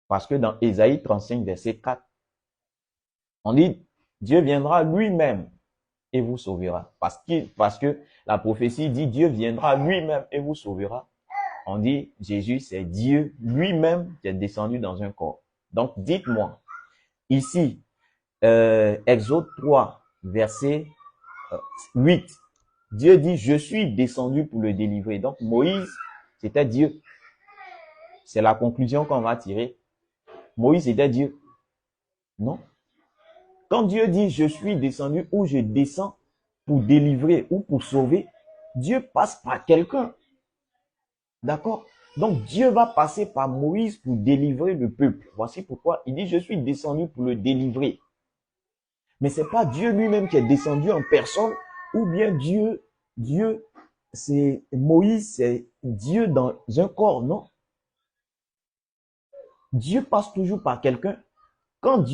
Parce que dans Ésaïe 35, verset 4, on dit, Dieu viendra lui-même et vous sauvera. Parce que la prophétie dit, Dieu viendra lui-même et vous sauvera. On dit, Jésus, c'est Dieu lui-même qui est descendu dans un corps. Donc, dites-moi, ici, Exode 3, verset 8, Dieu dit, je suis descendu pour le délivrer. Donc, Moïse, c'était Dieu. C'est la conclusion qu'on va tirer. Moïse était Dieu. Non. Quand Dieu dit, je suis descendu ou je descends pour délivrer ou pour sauver, Dieu passe par quelqu'un. D'accord? Donc, Dieu va passer par Moïse pour délivrer le peuple. Voici pourquoi il dit, je suis descendu pour le délivrer. Mais c'est pas Dieu lui-même qui est descendu en personne, ou bien Dieu, c'est Moïse, c'est Dieu dans un corps, non? Dieu passe toujours par quelqu'un. Quand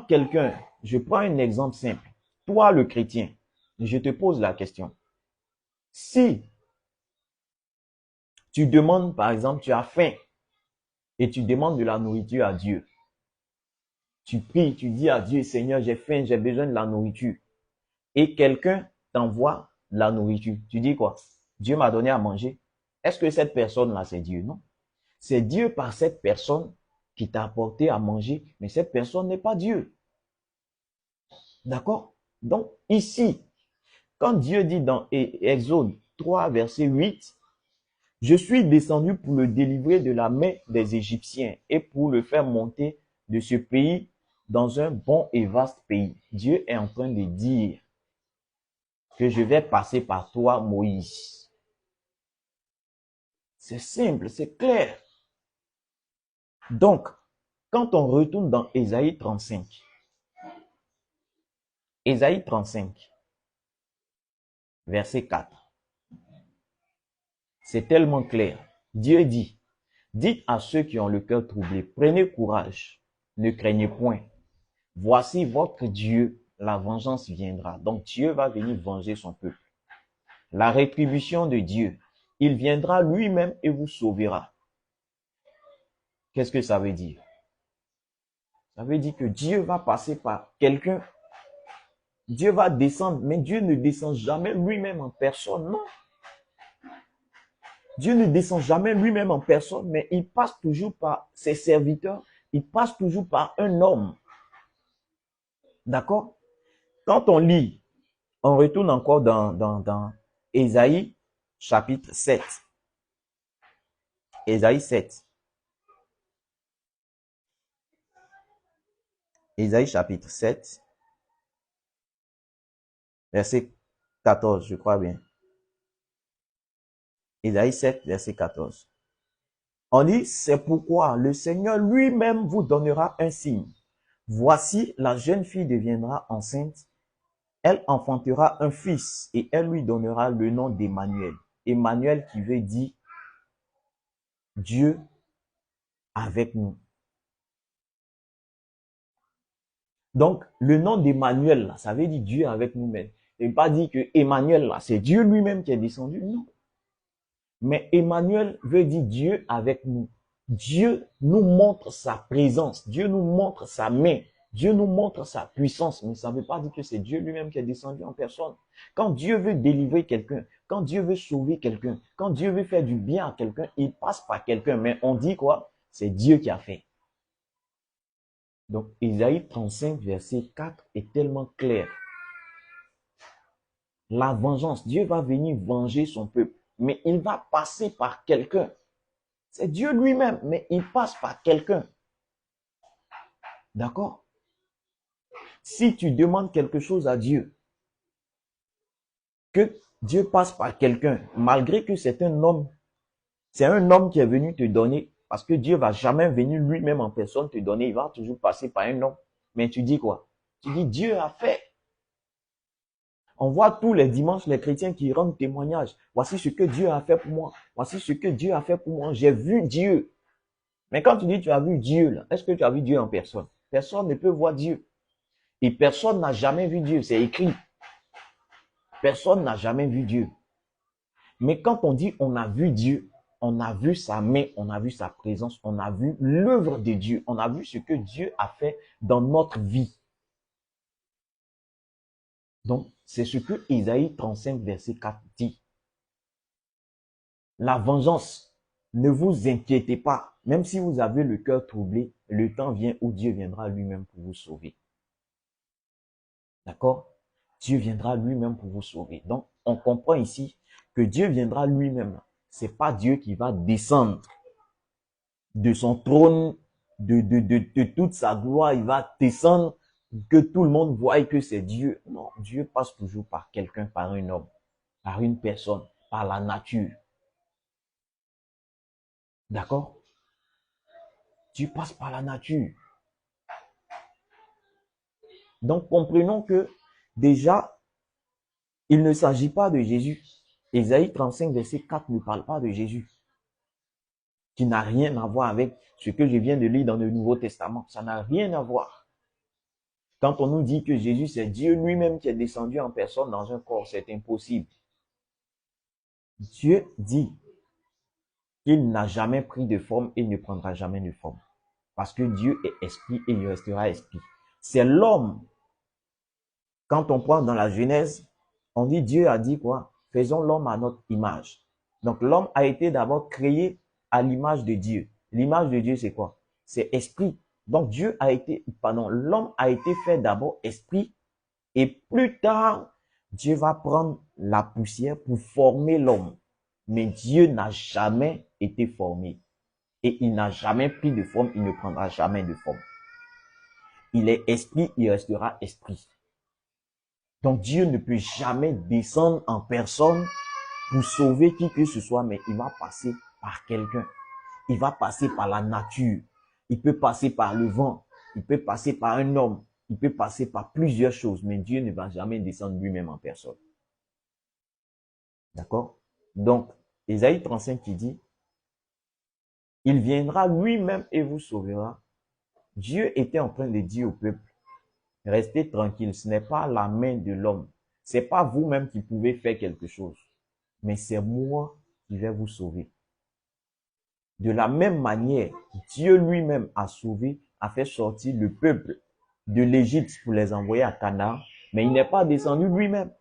quelqu'un, je prends un exemple simple, toi le chrétien, je te pose la question. Si tu demandes, par exemple, tu as faim et tu demandes de la nourriture à Dieu, tu pries, tu dis à Dieu, Seigneur, j'ai faim, j'ai besoin de la nourriture, et quelqu'un t'envoie la nourriture, tu dis quoi? Dieu m'a donné à manger. Est-ce que cette personne-là, c'est Dieu? Non. C'est Dieu par cette personne qui t'a apporté à manger, mais cette personne n'est pas Dieu. D'accord? Donc, ici, quand Dieu dit dans Exode 3, verset 8, je suis descendu pour le délivrer de la main des Égyptiens et pour le faire monter de ce pays dans un bon et vaste pays. Dieu est en train de dire que je vais passer par toi, Moïse. C'est simple, c'est clair. Donc, quand on retourne dans Ésaïe 35, verset 4, c'est tellement clair. Dieu dit, dites à ceux qui ont le cœur troublé, prenez courage, ne craignez point. Voici votre Dieu, la vengeance viendra. Donc Dieu va venir venger son peuple. La rétribution de Dieu, il viendra lui-même et vous sauvera. Qu'est-ce que ça veut dire? Ça veut dire que Dieu va passer par quelqu'un. Dieu va descendre, mais Dieu ne descend jamais lui-même en personne, non. Dieu ne descend jamais lui-même en personne, mais il passe toujours par ses serviteurs, il passe toujours par un homme. D'accord? Quand on lit, on retourne encore dans Ésaïe chapitre 7. Ésaïe 7. Ésaïe chapitre 7, verset 14, je crois bien. Ésaïe 7, verset 14. On dit, c'est pourquoi le Seigneur lui-même vous donnera un signe. Voici, la jeune fille deviendra enceinte. Elle enfantera un fils et elle lui donnera le nom d'Emmanuel. Emmanuel qui veut dire Dieu avec nous. Donc, le nom d'Emmanuel, là, ça veut dire Dieu avec nous-mêmes. Et pas dire que Emmanuel, là, c'est Dieu lui-même qui est descendu. Non. Mais Emmanuel veut dire Dieu avec nous. Dieu nous montre sa présence. Dieu nous montre sa main. Dieu nous montre sa puissance. Mais ça ne veut pas dire que c'est Dieu lui-même qui est descendu en personne. Quand Dieu veut délivrer quelqu'un, quand Dieu veut sauver quelqu'un, quand Dieu veut faire du bien à quelqu'un, il passe par quelqu'un. Mais on dit quoi? C'est Dieu qui a fait. Donc, Ésaïe 35, verset 4 est tellement clair. La vengeance, Dieu va venir venger son peuple, mais il va passer par quelqu'un. C'est Dieu lui-même, mais il passe par quelqu'un. D'accord? Si tu demandes quelque chose à Dieu, que Dieu passe par quelqu'un, malgré que c'est un homme qui est venu te donner, parce que Dieu va jamais venir lui-même en personne te donner, il va toujours passer par un homme. Mais tu dis quoi? Tu dis Dieu a fait. On voit tous les dimanches les chrétiens qui rendent témoignage. Voici ce que Dieu a fait pour moi. Voici ce que Dieu a fait pour moi. J'ai vu Dieu. Mais quand tu dis tu as vu Dieu, là, est-ce que tu as vu Dieu en personne? Personne ne peut voir Dieu. Et personne n'a jamais vu Dieu. C'est écrit. Personne n'a jamais vu Dieu. Mais quand on dit on a vu Dieu, on a vu sa main, on a vu sa présence, on a vu l'œuvre de Dieu, on a vu ce que Dieu a fait dans notre vie. Donc, c'est ce que Isaïe 35, verset 4 dit. La vengeance, ne vous inquiétez pas, même si vous avez le cœur troublé, le temps vient où Dieu viendra lui-même pour vous sauver. D'accord? Dieu viendra lui-même pour vous sauver. Donc, on comprend ici que Dieu viendra lui-même. C'est pas Dieu qui va descendre de son trône, de toute sa gloire. Il va descendre, que tout le monde voie que c'est Dieu. Non, Dieu passe toujours par quelqu'un, par un homme, par une personne, par la nature. D'accord? Dieu passe par la nature. Donc, comprenons que déjà, il ne s'agit pas de Jésus. Ésaïe 35, verset 4 ne parle pas de Jésus, qui n'a rien à voir avec ce que je viens de lire dans le Nouveau Testament. Ça n'a rien à voir. Quand on nous dit que Jésus, c'est Dieu lui-même qui est descendu en personne dans un corps, c'est impossible. Dieu dit qu'il n'a jamais pris de forme et ne prendra jamais de forme. Parce que Dieu est esprit et il restera esprit. C'est l'homme. Quand on prend dans la Genèse, on dit Dieu a dit quoi? Faisons l'homme à notre image. Donc l'homme a été d'abord créé à l'image de Dieu. L'image de Dieu, c'est quoi? C'est esprit. Donc l'homme a été fait d'abord esprit et plus tard, Dieu va prendre la poussière pour former l'homme. Mais Dieu n'a jamais été formé et il n'a jamais pris de forme, il ne prendra jamais de forme. Il est esprit, il restera esprit. Donc Dieu ne peut jamais descendre en personne pour sauver qui que ce soit, mais il va passer par quelqu'un. Il va passer par la nature. Il peut passer par le vent. Il peut passer par un homme. Il peut passer par plusieurs choses, mais Dieu ne va jamais descendre lui-même en personne. D'accord? Donc, Ésaïe 35 qui dit, il viendra lui-même et vous sauvera. Dieu était en train de dire au peuple, restez tranquille, ce n'est pas la main de l'homme. C'est pas vous-même qui pouvez faire quelque chose, mais c'est moi qui vais vous sauver. De la même manière, Dieu lui-même a sauvé, a fait sortir le peuple de l'Égypte pour les envoyer à Canaan, mais il n'est pas descendu lui-même.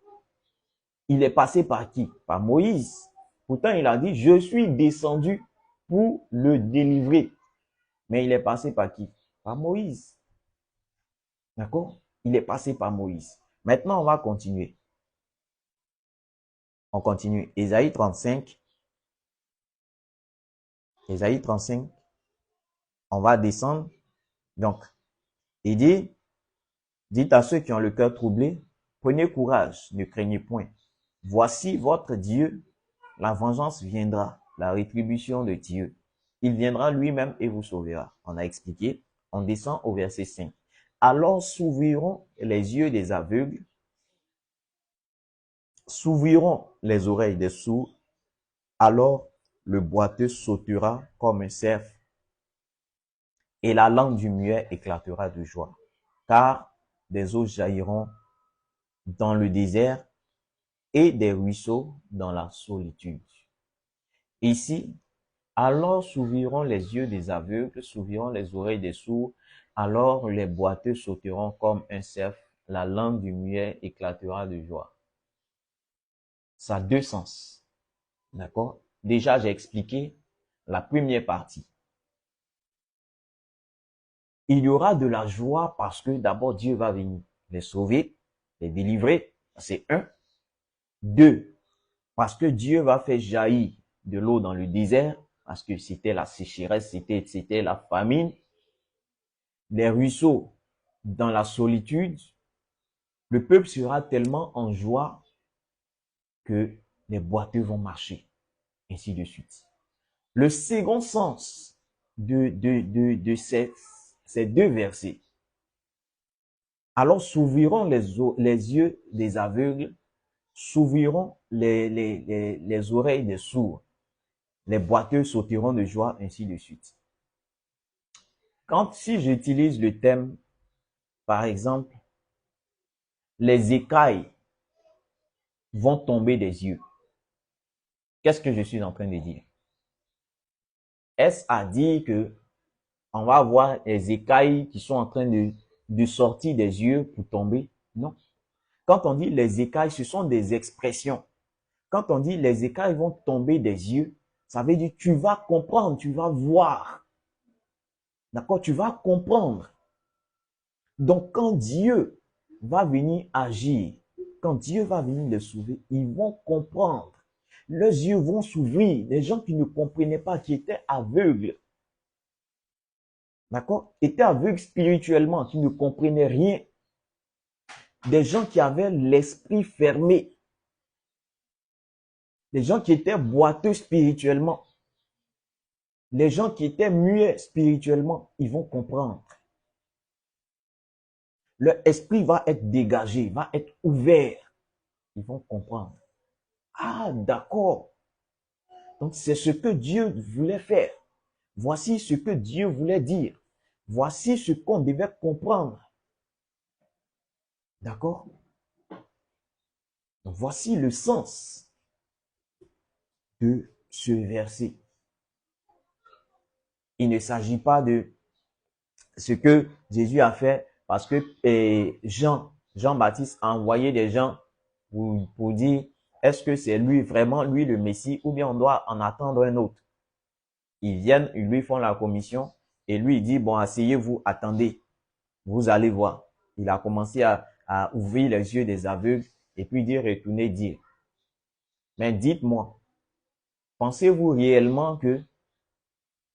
Il est passé par qui? Par Moïse. Pourtant, il a dit, je suis descendu pour le délivrer. Mais il est passé par qui? Par Moïse. D'accord? Il est passé par Moïse. Maintenant, on va continuer. On continue. Ésaïe 35. Ésaïe 35. On va descendre. Donc, il dit, dites à ceux qui ont le cœur troublé, prenez courage, ne craignez point. Voici votre Dieu, la vengeance viendra, la rétribution de Dieu. Il viendra lui-même et vous sauvera. On a expliqué. On descend au verset 5. Alors s'ouvriront les yeux des aveugles, s'ouvriront les oreilles des sourds, alors le boiteux sautera comme un cerf, et la langue du muet éclatera de joie, car des eaux jailliront dans le désert et des ruisseaux dans la solitude. Ici, alors s'ouvriront les yeux des aveugles, s'ouvriront les oreilles des sourds, alors les boiteux sauteront comme un cerf, la langue du muet éclatera de joie. Ça a deux sens. D'accord? Déjà, j'ai expliqué la première partie. Il y aura de la joie parce que d'abord Dieu va venir les sauver, les délivrer. C'est un. Deux, parce que Dieu va faire jaillir de l'eau dans le désert, parce que c'était la sécheresse, c'était la famine. Les ruisseaux dans la solitude. Le peuple sera tellement en joie que les boiteux vont marcher, ainsi de suite. Le second sens de ces deux versets. Alors s'ouvriront les yeux des aveugles, s'ouvriront les oreilles des sourds, les boiteux sauteront de joie, ainsi de suite. Si j'utilise le thème, par exemple, les écailles vont tomber des yeux, qu'est-ce que je suis en train de dire? Est-ce à dire que on va voir les écailles qui sont en train de sortir des yeux pour tomber? Non. Quand on dit les écailles, ce sont des expressions. Quand on dit les écailles vont tomber des yeux, ça veut dire tu vas comprendre, tu vas voir. D'accord? Tu vas comprendre. Donc, quand Dieu va venir agir, quand Dieu va venir les sauver, ils vont comprendre. Leurs yeux vont s'ouvrir. Les gens qui ne comprenaient pas, qui étaient aveugles, d'accord, étaient aveugles spirituellement, qui ne comprenaient rien. Des gens qui avaient l'esprit fermé. Des gens qui étaient boiteux spirituellement. Les gens qui étaient muets spirituellement, ils vont comprendre. Leur esprit va être dégagé, va être ouvert. Ils vont comprendre. Ah, d'accord. Donc, c'est ce que Dieu voulait faire. Voici ce que Dieu voulait dire. Voici ce qu'on devait comprendre. D'accord? Donc, voici le sens de ce verset. Il ne s'agit pas de ce que Jésus a fait parce que Jean-Baptiste a envoyé des gens pour dire est-ce que c'est lui vraiment, lui le Messie, ou bien on doit en attendre un autre. Ils viennent, ils lui font la commission et lui il dit bon, asseyez-vous, attendez, vous allez voir. Il a commencé à ouvrir les yeux des aveugles et puis dire retournez dire. Mais dites-moi, pensez-vous réellement que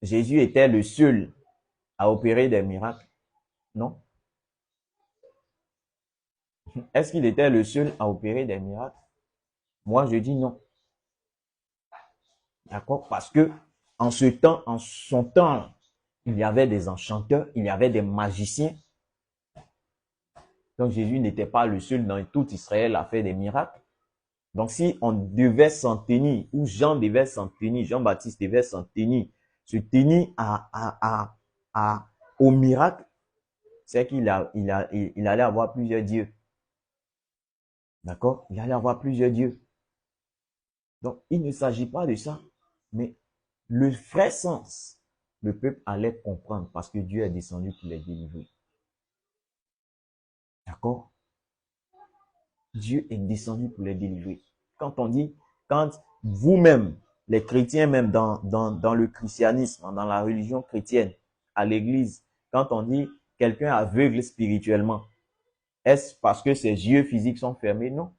Jésus était le seul à opérer des miracles? Non. Est-ce qu'il était le seul à opérer des miracles? Moi, je dis non. D'accord? Parce que en son temps, il y avait des enchanteurs, il y avait des magiciens. Donc Jésus n'était pas le seul dans tout Israël à faire des miracles. Donc si on devait s'en tenir, ou Jean devait s'en tenir, Jean-Baptiste devait s'en tenir, se tenir au miracle, c'est qu'il allait avoir plusieurs dieux. D'accord? Il allait avoir plusieurs dieux. Donc il ne s'agit pas de ça, mais le vrai sens, le peuple allait comprendre parce que Dieu est descendu pour les délivrer. D'accord? Dieu est descendu pour les délivrer. Quand on dit, quand vous-même, les chrétiens même dans le christianisme, dans la religion chrétienne, à l'église, quand on dit quelqu'un aveugle spirituellement, est-ce parce que ses yeux physiques sont fermés? Non.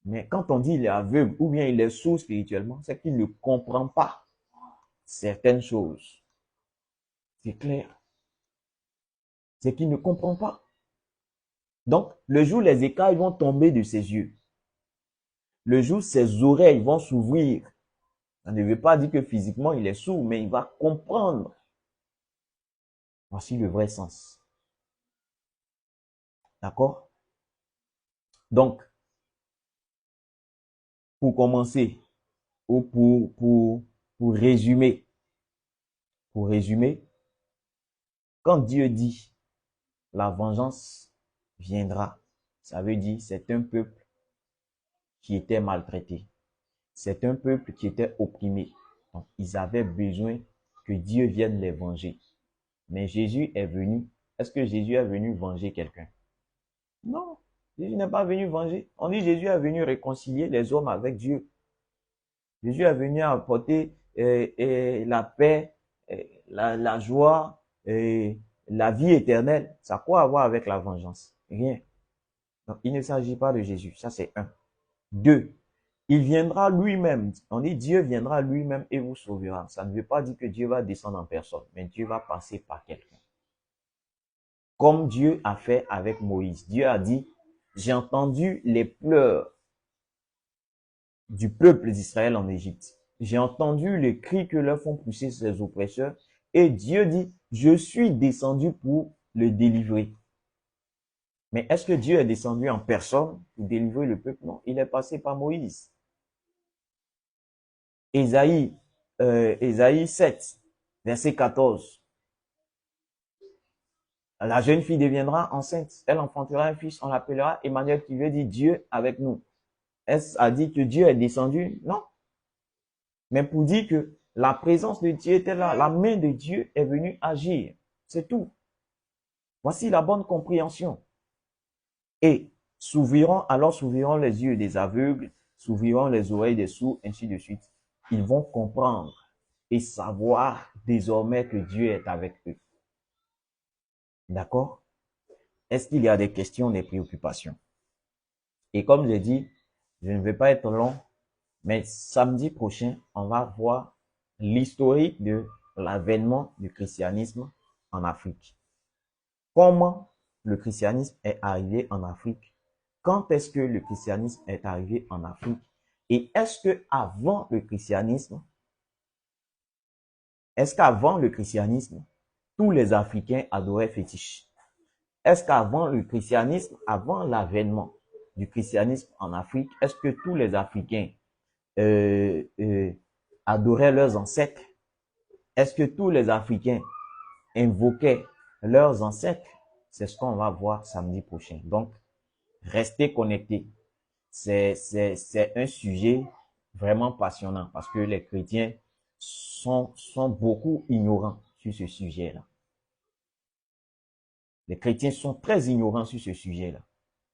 Mais quand on dit il est aveugle ou bien il est sourd spirituellement, c'est qu'il ne comprend pas certaines choses. C'est clair. C'est qu'il ne comprend pas. Donc, le jour où les écailles vont tomber de ses yeux, le jour où ses oreilles vont s'ouvrir, ça ne veut pas dire que physiquement il est sourd, mais il va comprendre. Voici le vrai sens. D'accord? Donc, pour commencer, ou pour résumer, quand Dieu dit la vengeance viendra, ça veut dire c'est un peuple qui était maltraité. C'est un peuple qui était opprimé. Donc, ils avaient besoin que Dieu vienne les venger. Mais Jésus est venu. Est-ce que Jésus est venu venger quelqu'un? Non. Jésus n'est pas venu venger. On dit Jésus est venu réconcilier les hommes avec Dieu. Jésus est venu apporter la paix, la joie, la vie éternelle. Ça a quoi à voir avec la vengeance? Rien. Donc, il ne s'agit pas de Jésus. Ça, c'est un. Deux, il viendra lui-même. On dit Dieu viendra lui-même et vous sauvera. Ça ne veut pas dire que Dieu va descendre en personne, mais Dieu va passer par quelqu'un. Comme Dieu a fait avec Moïse. Dieu a dit, j'ai entendu les pleurs du peuple d'Israël en Égypte. J'ai entendu les cris que leur font pousser ses oppresseurs. Et Dieu dit, je suis descendu pour le délivrer. Mais est-ce que Dieu est descendu en personne pour délivrer le peuple? Non, il est passé par Moïse. Ésaïe 7, verset 14. La jeune fille deviendra enceinte. Elle enfantera un fils, on l'appellera Emmanuel, qui veut dire Dieu avec nous. Est-ce à dire que Dieu est descendu? Non. Mais pour dire que La présence de Dieu était là. La main de Dieu est venue agir. C'est tout. Voici la bonne compréhension. Et alors s'ouvriront les yeux des aveugles, s'ouvriront les oreilles des sourds, ainsi de suite. Ils vont comprendre et savoir désormais que Dieu est avec eux. D'accord? Est-ce qu'il y a des questions, des préoccupations? Et comme j'ai dit, je ne vais pas être long, mais samedi prochain, on va voir l'historique de l'avènement du christianisme en Afrique. Comment le christianisme est arrivé en Afrique? Quand est-ce que le christianisme est arrivé en Afrique? Et est-ce qu'avant le christianisme, tous les Africains adoraient fétiches? Est-ce qu'avant le christianisme, avant l'avènement du christianisme en Afrique, est-ce que tous les Africains adoraient leurs ancêtres? Est-ce que tous les Africains invoquaient leurs ancêtres? C'est ce qu'on va voir samedi prochain. Donc, restez connectés. C'est un sujet vraiment passionnant parce que les chrétiens sont beaucoup ignorants sur ce sujet-là. Les chrétiens sont très ignorants sur ce sujet-là.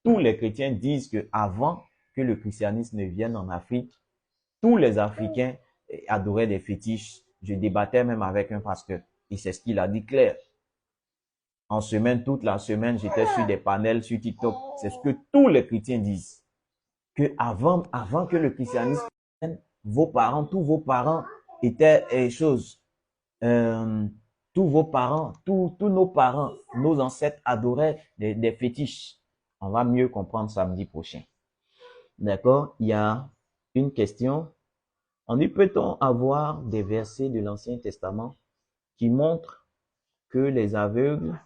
Tous les chrétiens disent que avant que le christianisme ne vienne en Afrique, tous les Africains adoraient des fétiches. Je débattais même avec un pasteur et c'est ce qu'il a dit clair. En semaine, toute la semaine, j'étais sur des panels sur TikTok. C'est ce que tous les chrétiens disent. Que avant que le christianisme vienne, tous vos parents étaient choses. Tous vos parents, tous nos parents, nos ancêtres adoraient des fétiches. On va mieux comprendre samedi prochain. D'accord? Il y a une question. On dit, peut-on avoir des versets de l'Ancien Testament qui montrent que les aveugles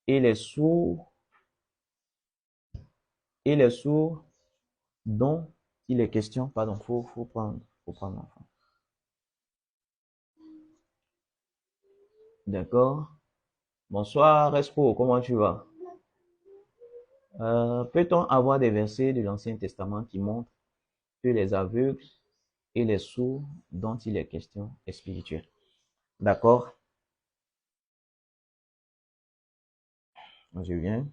et les sourds dont il est question, pardon, faut prendre l'enfant. D'accord? Bonsoir, Respo, comment tu vas? Peut-on avoir des versets de l'Ancien Testament qui montrent que les aveugles et les sourds dont il est question est spirituel? D'accord? Je viens.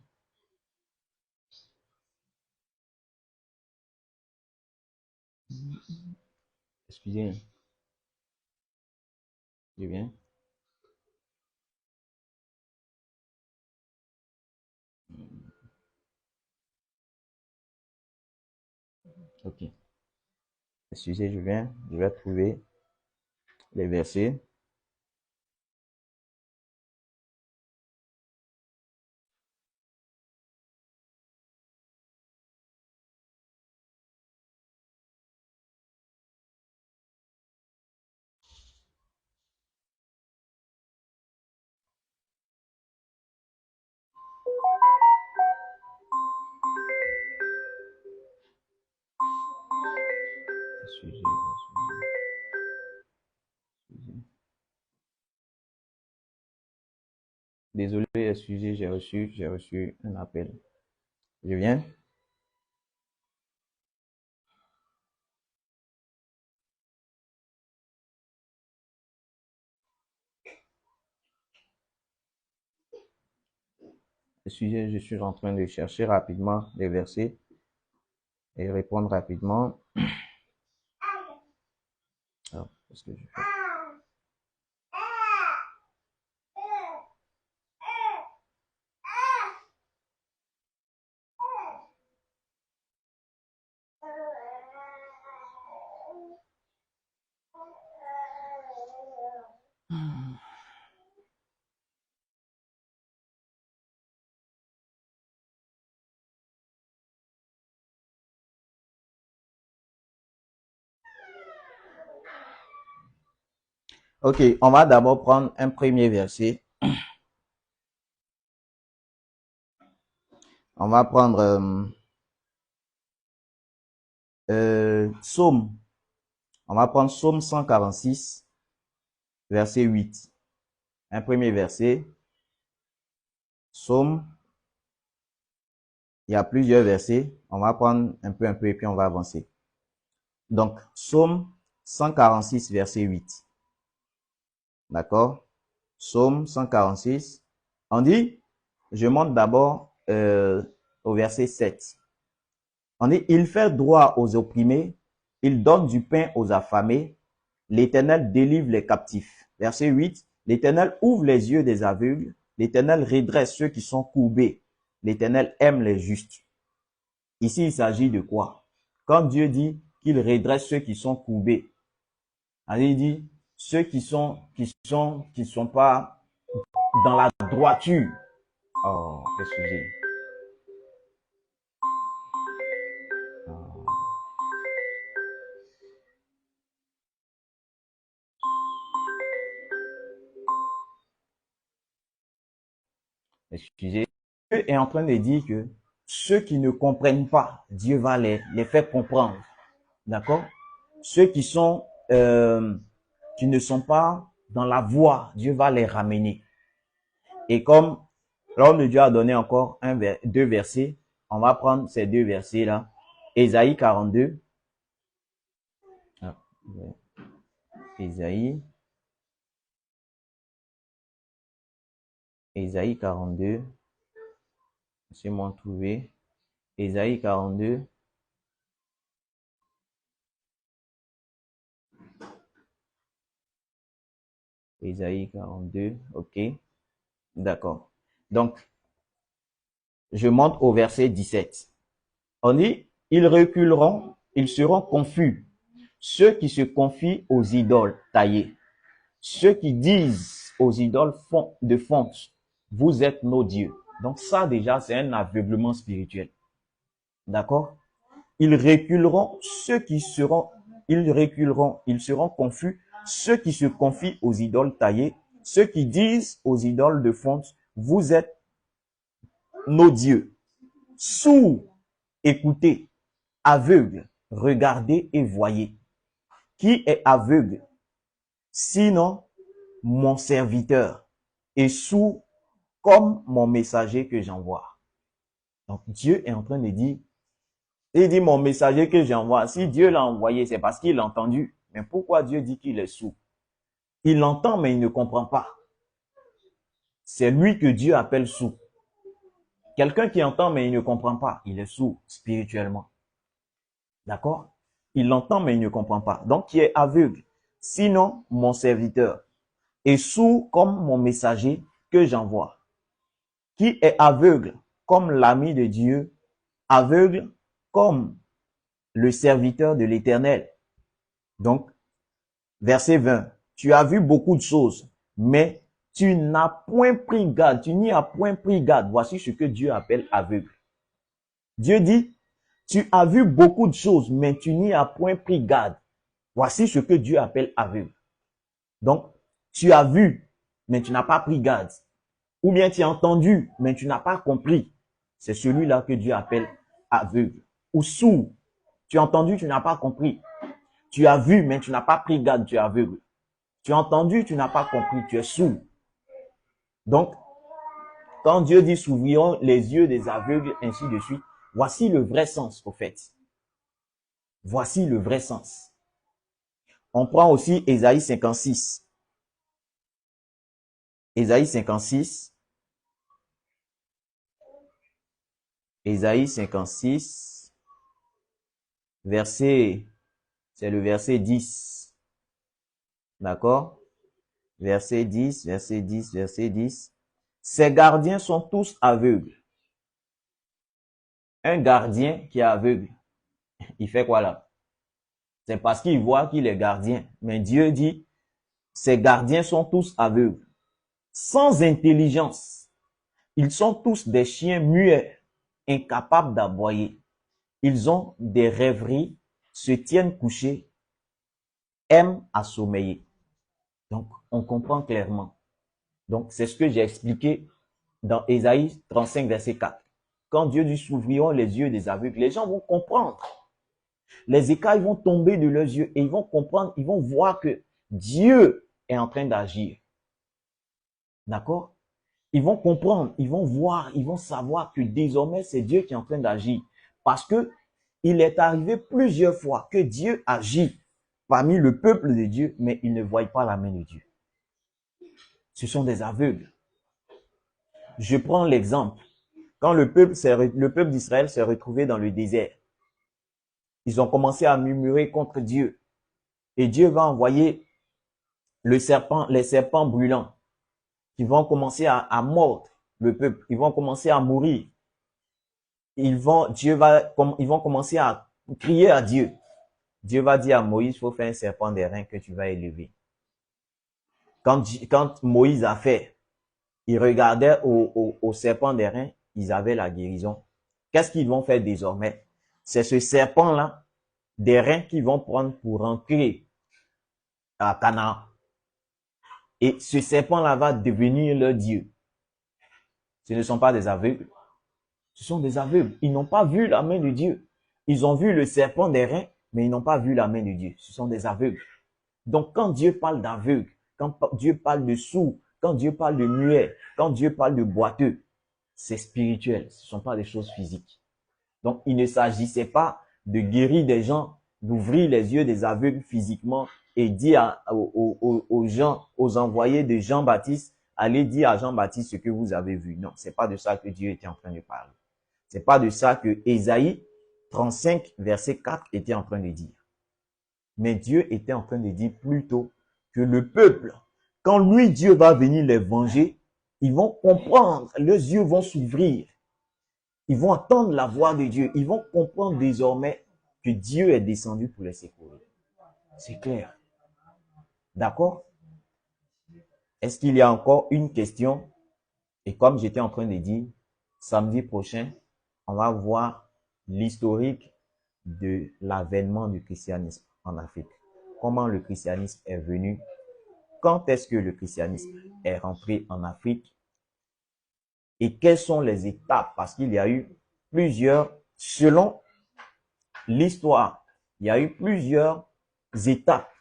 Excusez. Je viens. Ok. Excusez, je viens. Je vais trouver les versets. Excusez. Désolé, excusez, j'ai reçu un appel. Je viens. Excusez, je suis en train de chercher rapidement les versets et répondre rapidement. Alors, qu'est-ce que je fais? Ok, on va d'abord prendre un premier verset. On va prendre Psaume. On va prendre Psaume 146, verset 8. Un premier verset. Psaume. Il y a plusieurs versets. On va prendre un peu et puis on va avancer. Donc, Psaume 146, verset 8. D'accord? Psaume 146. On dit, je monte d'abord au verset 7. On dit, il fait droit aux opprimés, il donne du pain aux affamés, l'Éternel délivre les captifs. Verset 8, l'Éternel ouvre les yeux des aveugles, l'Éternel redresse ceux qui sont courbés, l'Éternel aime les justes. Ici, il s'agit de quoi? Quand Dieu dit qu'il redresse ceux qui sont courbés, il dit ceux qui sont pas dans la droiture. Oh, qu'est-ce que j'ai? Excusez. Dieu est en train de dire que ceux qui ne comprennent pas, Dieu va les faire comprendre. D'accord? Ceux qui ne sont pas dans la voie, Dieu va les ramener. Et comme l'homme de Dieu a donné encore deux versets, on va prendre ces deux versets-là. Ésaïe 42. Ésaïe 42. Laissez-moi trouver. Ésaïe 42. Ésaïe 42. OK. D'accord. Donc, je monte au verset 17. On dit, ils reculeront, ils seront confus. Ceux qui se confient aux idoles taillées. Ceux qui disent aux idoles de fonte, vous êtes nos dieux. Donc ça déjà, c'est un aveuglement spirituel. D'accord? Ils reculeront, ils seront confus. Ceux qui se confient aux idoles taillées, ceux qui disent aux idoles de fonte, vous êtes nos dieux. Sourds, écoutez. Aveugles, regardez et voyez. Qui est aveugle? Sinon, mon serviteur est sourd comme mon messager que j'envoie. Donc, Dieu est en train de dire, il dit mon messager que j'envoie. Si Dieu l'a envoyé, c'est parce qu'il l'a entendu. Mais pourquoi Dieu dit qu'il est sourd? Il entend, mais il ne comprend pas. C'est lui que Dieu appelle sourd. Quelqu'un qui entend, mais il ne comprend pas, il est sourd spirituellement. D'accord? Il l'entend, mais il ne comprend pas. Donc, qui est aveugle? Sinon, mon serviteur est sourd comme mon messager que j'envoie. Qui est aveugle comme l'ami de Dieu, aveugle comme le serviteur de l'Éternel. Donc, verset 20, tu as vu beaucoup de choses, mais tu n'as point pris garde, tu n'y as point pris garde. Voici ce que Dieu appelle aveugle. Dieu dit, tu as vu beaucoup de choses, mais tu n'y as point pris garde. Voici ce que Dieu appelle aveugle. Donc, tu as vu, mais tu n'as pas pris garde. Ou bien tu as entendu, mais tu n'as pas compris. C'est celui-là que Dieu appelle aveugle ou sourd. Tu as entendu, tu n'as pas compris. Tu as vu, mais tu n'as pas pris garde, tu es aveugle. Tu as entendu, tu n'as pas compris, tu es sourd. Donc, quand Dieu dit s'ouvriront les yeux des aveugles, ainsi de suite, voici le vrai sens, au fait. Voici le vrai sens. On prend aussi Ésaïe 56. Ésaïe 56. Ésaïe 56, c'est le verset 10. D'accord? Verset 10, verset 10, verset 10. Ces gardiens sont tous aveugles. Un gardien qui est aveugle, il fait quoi là? C'est parce qu'il voit qu'il est gardien. Mais Dieu dit, ces gardiens sont tous aveugles, sans intelligence. Ils sont tous des chiens muets, incapables d'aboyer. Ils ont des rêveries, se tiennent couchés, aiment à sommeiller. Donc, on comprend clairement. Donc, c'est ce que j'ai expliqué dans Ésaïe 35, verset 4. Quand Dieu dit s'ouvriront les yeux des aveugles, les gens vont comprendre. Les écailles vont tomber de leurs yeux et ils vont comprendre, ils vont voir que Dieu est en train d'agir. D'accord? Ils vont comprendre, ils vont voir, ils vont savoir que désormais c'est Dieu qui est en train d'agir. Parce que il est arrivé plusieurs fois que Dieu agit parmi le peuple de Dieu, mais ils ne voient pas la main de Dieu. Ce sont des aveugles. Je prends l'exemple. Quand le peuple d'Israël s'est retrouvé dans le désert, ils ont commencé à murmurer contre Dieu. Et Dieu va envoyer les serpents brûlants qui vont commencer à mordre le peuple. Ils vont commencer à mourir. Ils vont commencer à crier à Dieu. Dieu va dire à Moïse, il faut faire un serpent d'airain que tu vas élever. Quand Moïse a fait, il regardait au serpent d'airain, ils avaient la guérison. Qu'est-ce qu'ils vont faire désormais? C'est ce serpent-là, d'airain qu'ils vont prendre pour rentrer à Canaan. Et ce serpent-là va devenir leur Dieu. Ce ne sont pas des aveugles. Ce sont des aveugles. Ils n'ont pas vu la main de Dieu. Ils ont vu le serpent d'airain, mais ils n'ont pas vu la main de Dieu. Ce sont des aveugles. Donc, quand Dieu parle d'aveugles, quand Dieu parle de sourds, quand Dieu parle de muets, quand Dieu parle de boiteux, c'est spirituel. Ce ne sont pas des choses physiques. Donc, il ne s'agissait pas de guérir des gens, d'ouvrir les yeux des aveugles physiquement et dire aux gens, aux envoyés de Jean-Baptiste, allez dire à Jean-Baptiste ce que vous avez vu. Non, c'est pas de ça que Dieu était en train de parler. C'est pas de ça que Ésaïe 35, verset 4 était en train de dire. Mais Dieu était en train de dire plutôt que le peuple, quand lui, Dieu va venir les venger, ils vont comprendre, leurs yeux vont s'ouvrir. Ils vont entendre la voix de Dieu. Ils vont comprendre désormais que Dieu est descendu pour les secourir. C'est clair. D'accord? Est-ce qu'il y a encore une question? Et comme j'étais en train de dire, samedi prochain, on va voir l'historique de l'avènement du christianisme en Afrique. Comment le christianisme est venu? Quand est-ce que le christianisme est rentré en Afrique? Et quelles sont les étapes? Parce qu'il y a eu plusieurs, selon l'histoire, il y a eu plusieurs étapes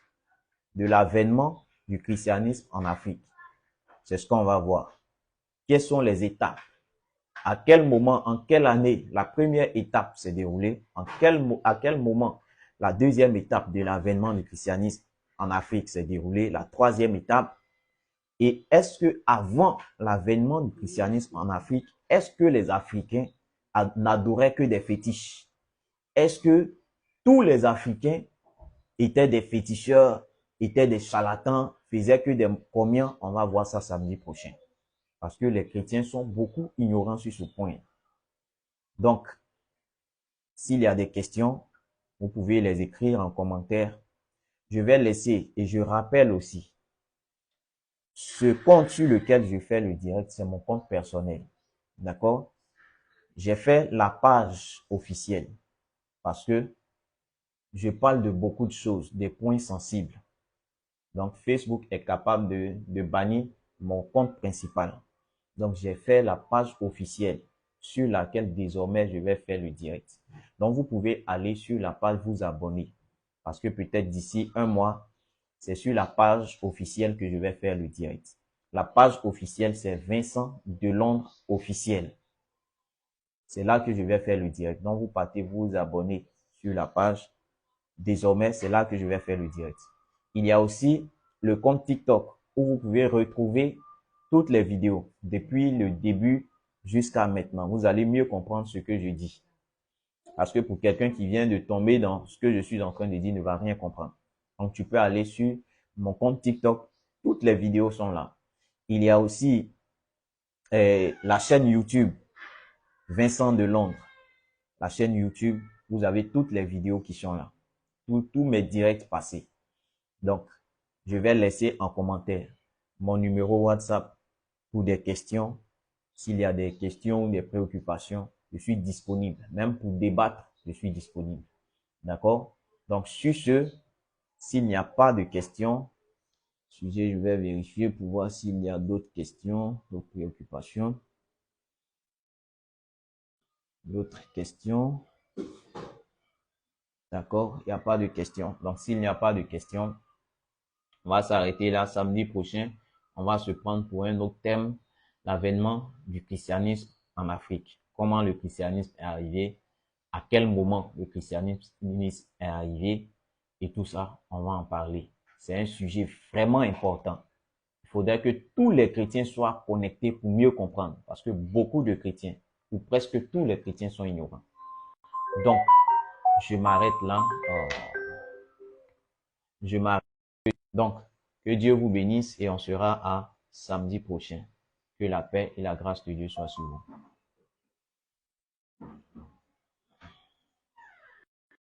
de l'avènement du christianisme en Afrique. C'est ce qu'on va voir. Quelles sont les étapes? À quel moment, en quelle année la première étape s'est déroulée? À quel moment la deuxième étape de l'avènement du christianisme en Afrique s'est déroulée? La troisième étape. Et est-ce que avant l'avènement du christianisme en Afrique, est-ce que les Africains n'adoraient que des fétiches? Est-ce que tous les Africains étaient des féticheurs, étaient des charlatans, faisaient que des combien? On va voir ça samedi prochain. Parce que les chrétiens sont beaucoup ignorants sur ce point. Donc, s'il y a des questions, vous pouvez les écrire en commentaire. Je vais laisser et je rappelle aussi, ce compte sur lequel je fais le direct, c'est mon compte personnel. D'accord? J'ai fait la page officielle parce que je parle de beaucoup de choses, des points sensibles. Donc, Facebook est capable de bannir mon compte principal. Donc, j'ai fait la page officielle sur laquelle désormais je vais faire le direct. Donc, vous pouvez aller sur la page, vous abonner. Parce que peut-être d'ici un mois, c'est sur la page officielle que je vais faire le direct. La page officielle, c'est Vincent de Londres officiel. C'est là que je vais faire le direct. Donc, vous partez vous abonner sur la page. Désormais, c'est là que je vais faire le direct. Il y a aussi le compte TikTok où vous pouvez retrouver toutes les vidéos depuis le début jusqu'à maintenant. Vous allez mieux comprendre ce que je dis. Parce que pour quelqu'un qui vient de tomber dans ce que je suis en train de dire, ne va rien comprendre. Donc, tu peux aller sur mon compte TikTok. Toutes les vidéos sont là. Il y a aussi la chaîne YouTube Vincent de Londres. La chaîne YouTube, vous avez toutes les vidéos qui sont là. Tous mes directs passés. Donc, je vais laisser en commentaire mon numéro WhatsApp pour des questions. S'il y a des questions ou des préoccupations, je suis disponible. Même pour débattre, je suis disponible. D'accord? Donc, sur ce, s'il n'y a pas de questions, je vais vérifier pour voir s'il y a d'autres questions, d'autres préoccupations. D'autres questions. D'accord? Il n'y a pas de questions. Donc, s'il n'y a pas de questions, on va s'arrêter là samedi prochain. On va se prendre pour un autre thème, l'avènement du christianisme en Afrique. Comment le christianisme est arrivé, à quel moment le christianisme est arrivé et tout ça, on va en parler. C'est un sujet vraiment important. Il faudrait que tous les chrétiens soient connectés pour mieux comprendre, parce que beaucoup de chrétiens, ou presque tous les chrétiens sont ignorants. Donc, je m'arrête là. Je m'arrête. Donc, que Dieu vous bénisse et on sera à samedi prochain. Que la paix et la grâce de Dieu soient sur vous.